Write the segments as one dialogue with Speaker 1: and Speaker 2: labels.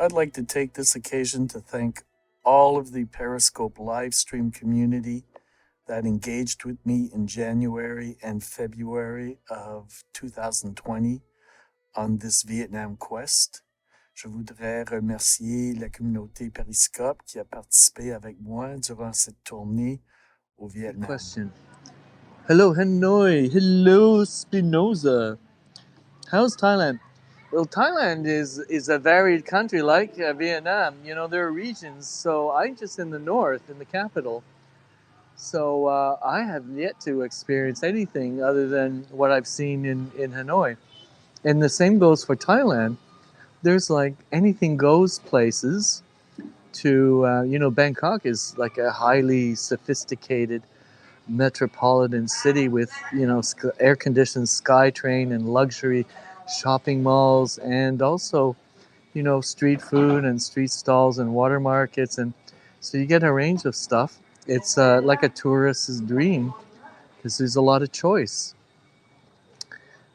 Speaker 1: I'd like to take this occasion to thank all of the Periscope live stream community that engaged with me in January and February of 2020 on this Vietnam quest. Je voudrais remercier la communauté Periscope qui a participé avec moi durant cette tournée au Vietnam.
Speaker 2: Question. Hello, Hanoi. Hello, Spinoza. How's Thailand? Well, Thailand is a varied country like Vietnam. You know, there are regions. So I'm just in the north, in the capital. So I have yet to experience anything other than what I've seen in Hanoi. And the same goes for Thailand. There's like anything goes places to, Bangkok is like a highly sophisticated metropolitan city with, air-conditioned SkyTrain and luxury shopping malls and also, street food and street stalls and water markets. And so you get a range of stuff. It's like a tourist's dream because there's a lot of choice.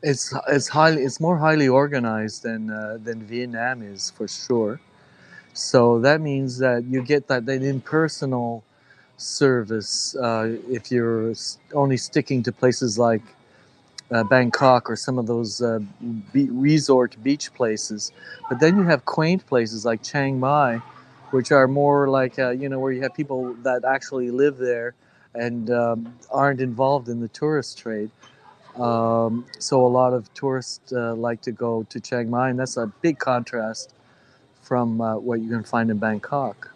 Speaker 2: It's more highly organized than Vietnam is for sure. So that means that you get that impersonal service if you're only sticking to places like Bangkok or some of those resort beach places. But then you have quaint places like Chiang Mai, which are more like, where you have people that actually live there and aren't involved in the tourist trade. So a lot of tourists like to go to Chiang Mai, and that's a big contrast from what you can find in Bangkok.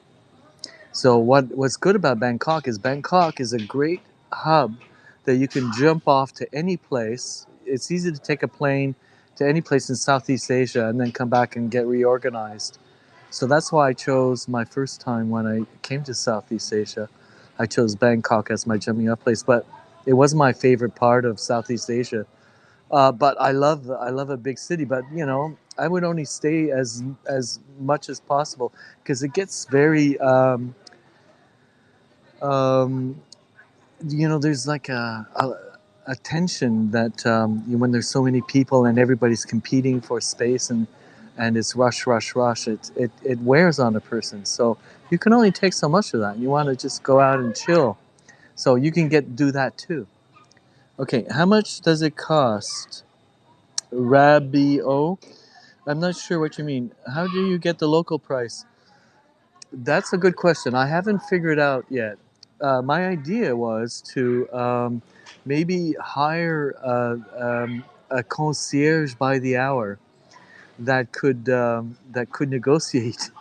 Speaker 2: So what's good about Bangkok is a great hub that you can jump off to any place. It's easy to take a plane to any place in Southeast Asia and then come back and get reorganized. So that's why I chose my first time when I came to Southeast Asia. I chose Bangkok as my jumping off place, but it was my favorite part of Southeast Asia. But I love a big city. But I would only stay as much as possible because it gets very there's like a tension that when there's so many people and everybody's competing for space and it's rush, it wears on a person. So you can only take so much of that. You want to just go out and chill. So you can do that too. Okay, how much does it cost? Rabio? I'm not sure what you mean. How do you get the local price? That's a good question. I haven't figured out yet. My idea was to maybe hire a concierge by the hour that could negotiate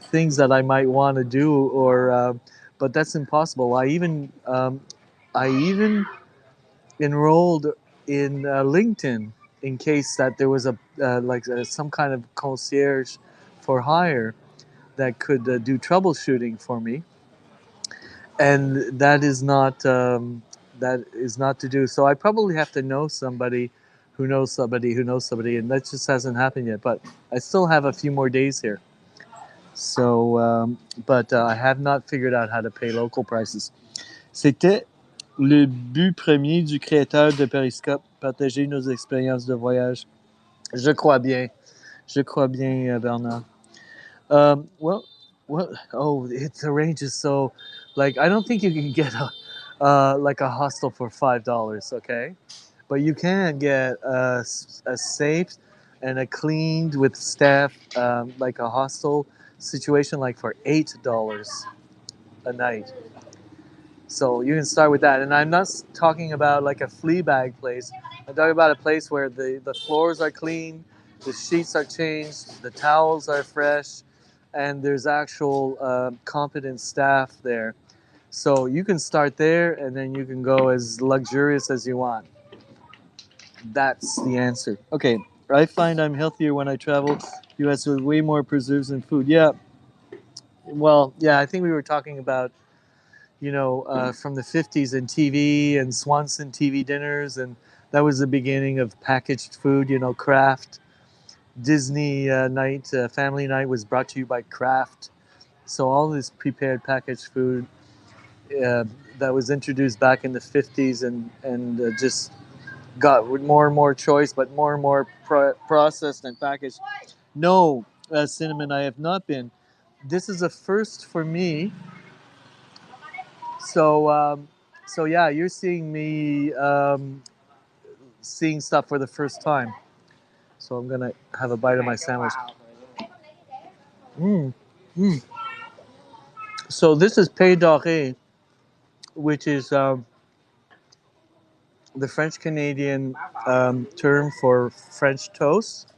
Speaker 2: things that I might want to do, or but that's impossible. I even enrolled in LinkedIn in case that there was some kind of concierge for hire that could do troubleshooting for me, and that is not to do. So I probably have to know somebody who knows somebody who knows somebody, and that just hasn't happened yet. But I still have a few more days here. So, but I have not figured out how to pay local prices. C'était le but premier du créateur de Periscope, partager nos expériences de voyage. Je crois bien, Bernard. Well, the range is so, like, I don't think you can get a hostel for $5, okay? But you can get a safe and a cleaned with staff, like a hostel situation, like for $8 a night. So you can start with that. And I'm not talking about like a flea bag place. I'm talking about a place where the floors are clean, the sheets are changed, the towels are fresh, and there's actual competent staff there. So you can start there, and then you can go as luxurious as you want. That's the answer. Okay, I find I'm healthier when I travel U.S. with way more preserves and food. Yeah, well, yeah, I think we were talking about, from the 50s and TV and Swanson TV dinners, and that was the beginning of packaged food, Kraft. Disney night, family night was brought to you by Kraft. So all this prepared packaged food that was introduced back in the 50s and just got more and more choice, but more and more processed and packaged. No, cinnamon. I have not been. This is a first for me. So, so yeah, you're seeing me seeing stuff for the first time. So I'm gonna have a bite of my sandwich. Mm, mm. So this is pain doré, which is the French Canadian term for French toast,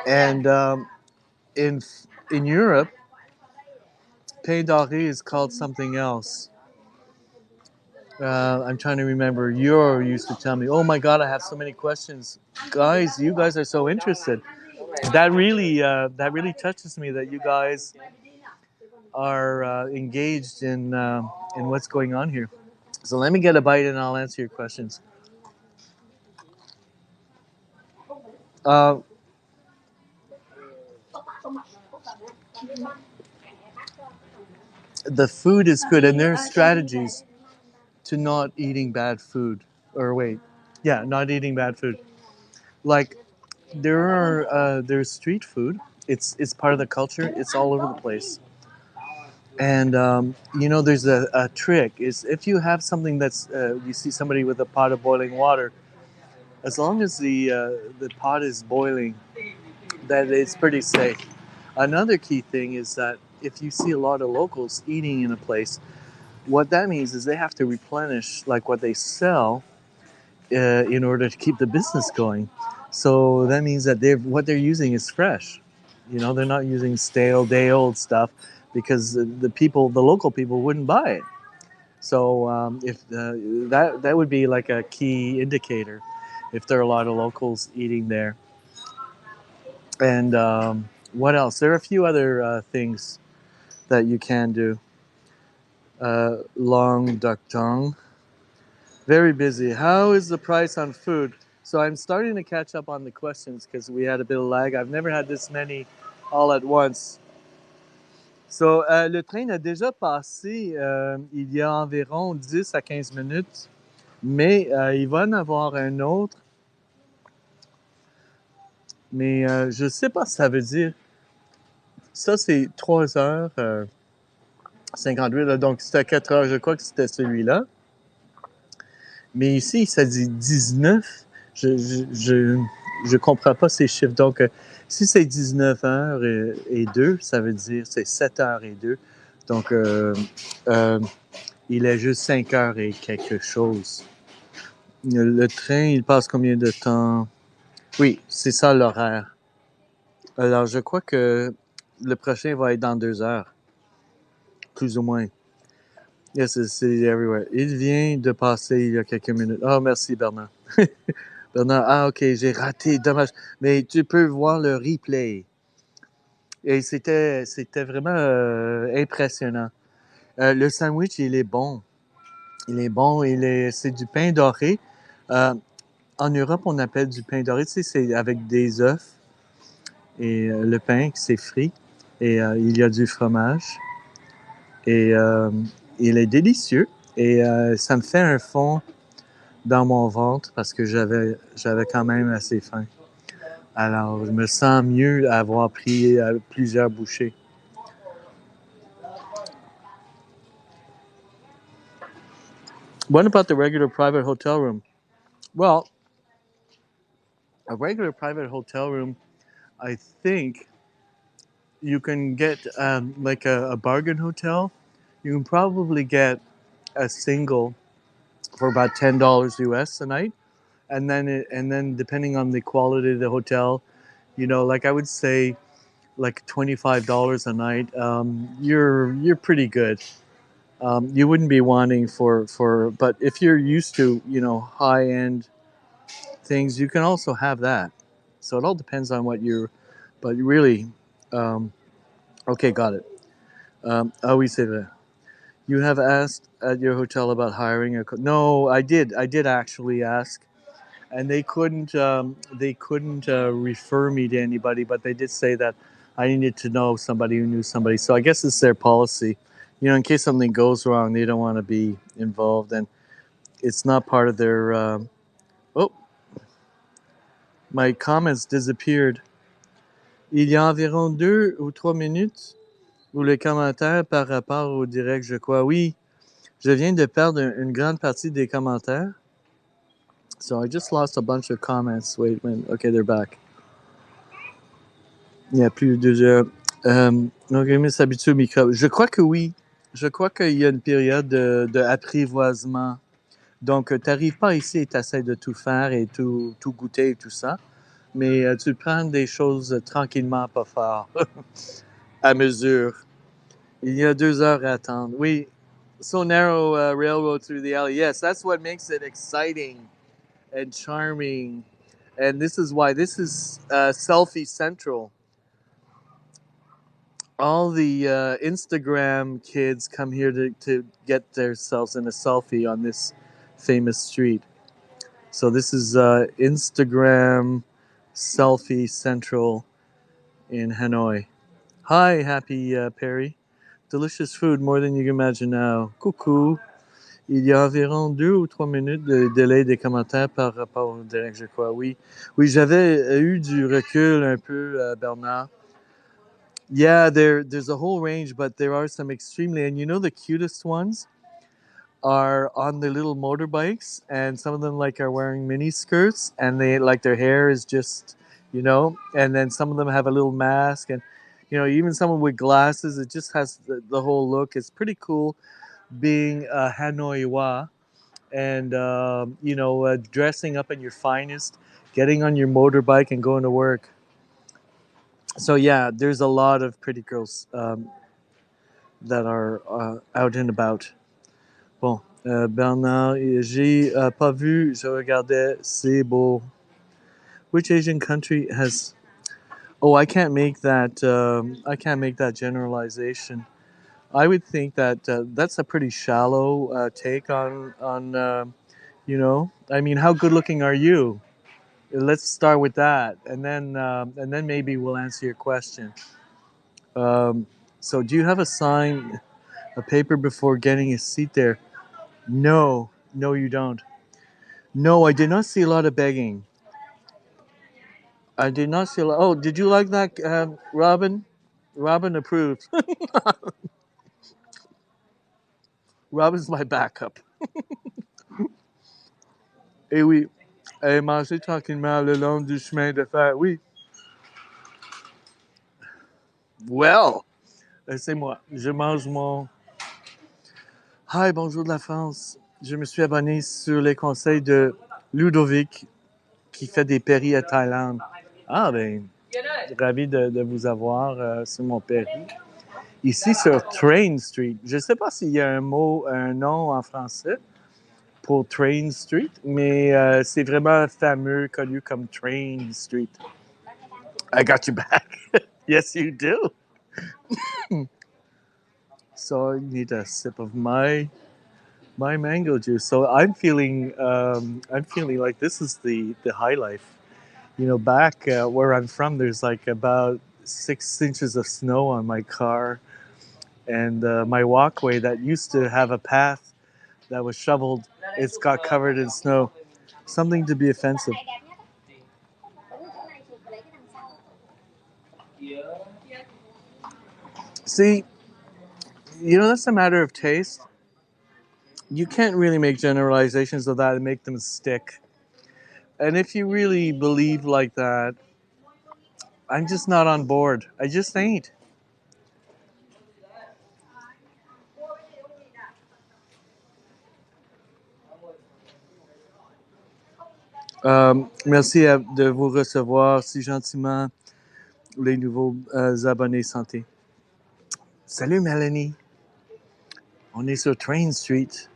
Speaker 2: and in in Europe, pain doré is called something else. I'm trying to remember. You used to tell me, "Oh my God, I have so many questions, guys. You guys are so interested." That really touches me that you guys are engaged in what's going on here. So let me get a bite and I'll answer your questions. Uh, the food is good, and there are strategies to not eating bad food. Or wait, yeah, not eating bad food. Like there's street food. It's part of the culture. It's all over the place. And there's a trick is if you have something that's you see somebody with a pot of boiling water, as long as the pot is boiling, that it's pretty safe. Another key thing is that if you see a lot of locals eating in a place, what that means is they have to replenish like what they sell in order to keep the business going. So that means that what they're using is fresh. They're not using stale, day old stuff because the local people wouldn't buy it. So if that would be like a key indicator if there are a lot of locals eating there. And what else? There are a few other things that you can do. Long duck tongue. Very busy. How is the price on food? So I'm starting to catch up on the questions because we had a bit of lag. I've never had this many all at once. So, le train a déjà passé il y a environ 10 à 15 minutes, mais il va en avoir un autre. Mais je ne sais pas si ça veut dire. Ça, c'est 3h 58, là, donc c'était à 4h. Je crois que c'était celui-là. Mais ici, ça dit 19. Je comprends pas ces chiffres. Donc, si c'est 19h et 2, ça veut dire c'est 7h et 2. Donc, il est juste 5h et quelque chose. Le train, il passe combien de temps? Oui, c'est ça l'horaire. Alors, je crois que le prochain va être dans 2 heures, plus ou moins. Yes, it's everywhere. Il vient de passer il y a quelques minutes. Oh, merci, Bernard. Bernard, ah, ok, j'ai raté, dommage. Mais tu peux voir le replay. Et c'était vraiment impressionnant. Le sandwich, il est bon. Il est bon. C'est du pain doré. En Europe, on appelle du pain doré. Tu sais, c'est avec des œufs et le pain, c'est frit. Et il y a du fromage. Et il est délicieux. Et ça me fait un fond dans mon ventre parce que j'avais quand même assez faim. Alors, je me sens mieux avoir pris plusieurs bouchées. What about the regular private hotel room? Well, a regular private hotel room, I think you can get like a bargain hotel. You can probably get a single for about $10 US a night, and then depending on the quality of the hotel, like I would say, like $25 a night, you're pretty good. You wouldn't be wanting but if you're used to high end things, you can also have that. So it all depends on but really, okay, got it. We say that. You have asked at your hotel about hiring a no, I did actually ask, and they couldn't refer me to anybody, but they did say that I needed to know somebody who knew somebody. So I guess it's their policy. In case something goes wrong, they don't want to be involved, and it's not part of their. Oh, my comments disappeared. Il y a environ 2 ou 3 minutes où les commentaires par rapport au direct, je crois. Oui, je viens de perdre une grande partie des commentaires. So I just lost a bunch of comments. Wait, okay, they're back. Il n'y a plus de 2 heures. Donc, il s'habitue au micro. Je crois que oui. Je crois qu'il y a une période de apprivoisement. Donc, tu n'arrives pas ici et tu essaies de tout faire et tout goûter et tout ça. Mais tu prends des choses tranquillement, pas fort, à mesure. Il y a 2 heures à attendre. Oui. So narrow railroad through the alley. Yes, that's what makes it exciting and charming. And this is why this is selfie central. All the Instagram kids come here to get themselves in a selfie on this famous street. So this is Instagram selfie central in Hanoi. Hi, happy Perry. Delicious food, more than you can imagine now. Coucou. Il y a environ 2 ou 3 minutes de délai des commentaires par rapport au direct, je crois. Oui, oui, j'avais eu du recul un peu, Bernard. Yeah, there's a whole range, but there are some extremely, and you know the cutest ones are on their little motorbikes, and some of them like are wearing mini skirts, and they like their hair is just, and then some of them have a little mask, and even someone with glasses. It just has the whole look. It's pretty cool being a Hanoiwa, and dressing up in your finest, getting on your motorbike and going to work. So yeah, there's a lot of pretty girls that are out and about. Bon, Bernard, j'ai pas vu, je regardais, c'est beau. Which Asian country has? Oh, I can't make that. I can't make that generalization. I would think that that's a pretty shallow take on. I mean, how good looking are you? Let's start with that, and then maybe we'll answer your question. So, do you have a sign, a paper before getting a seat there? No, you don't. No, I did not see a lot of begging. I did not see a lot. Oh, did you like that, Robin? Robin approved. Robin's my backup. Eh oui, elle mangeait tranquillement le long du chemin de fer. Oui. Well, c'est moi. Je mange mon. Hi, bonjour de la France. Je me suis abonné sur les conseils de Ludovic qui fait des péris à Thaïlande. Ah, ben, ravi de vous avoir sur mon péri. Ici, sur Train Street. Je ne sais pas s'il y a un nom en français pour Train Street, mais c'est vraiment fameux, connu comme Train Street. I got your back. Yes, you do. So I need a sip of my mango juice. So I'm feeling like this is the high life. Back where I'm from, there's like about 6 inches of snow on my car, and my walkway that used to have a path that was shoveled, it's got covered in snow. Something to be offensive. See, that's a matter of taste. You can't really make generalizations of that and make them stick. And if you really believe like that, I'm just not on board. I just ain't. Merci de vous recevoir si gentiment, les nouveaux abonnés santé. Salut Mélanie. On est sur Train Street.